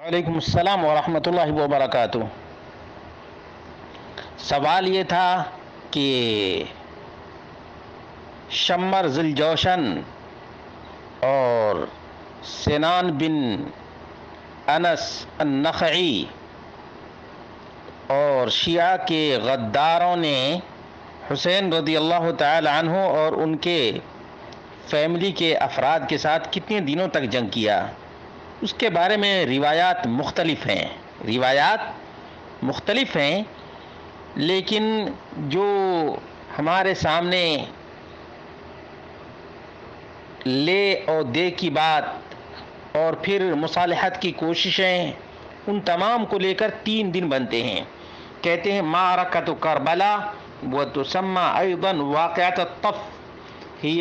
وعلیکم السلام ورحمۃ اللہ وبرکاتہ۔ سوال یہ تھا کہ شمر ذی الجوشن اور سنان بن انس النخعی اور شیعہ کے غداروں نے حسین رضی اللہ تعالی عنہ اور ان کے فیملی کے افراد کے ساتھ کتنے دنوں تک جنگ کیا، اس کے بارے میں روایات مختلف ہیں، لیکن جو ہمارے سامنے لے اور دے کی بات اور پھر مصالحت کی کوششیں، ان تمام کو لے کر 3 دن بنتے ہیں۔ کہتے ہیں معرکۃ کربلا وتسمى ايضا واقعۃ الطف، ہی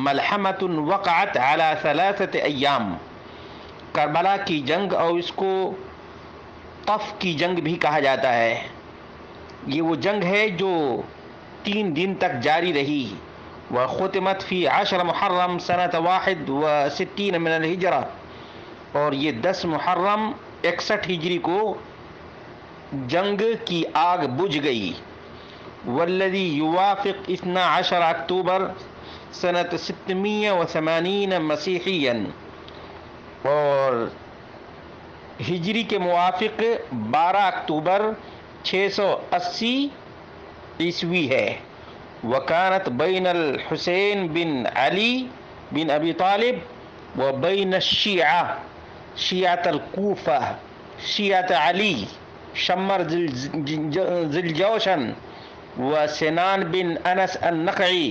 ملحمۃ وقعت على 3 ایام۔ کربلا کی جنگ اور اس کو طف کی جنگ بھی کہا جاتا ہے۔ یہ وہ جنگ ہے جو 3 دن تک جاری رہی۔ وختمت فی 10 محرم سنۃ 61 من الہجرہ، اور یہ 10 محرم 61 ہجری کو جنگ کی آگ بجھ گئی۔ والذی یوافق 12 اکتوبر سنۃ 680 مسیحیا، اور ہجری کے موافق 12 اکتوبر 680 عیسوی ہے۔ وکانت بین الحسین بن علی بن ابی طالب و بین شیعۃ الکوفہ شیعۃ علی شمر ذی الجوشن و سنان بن انس النخعی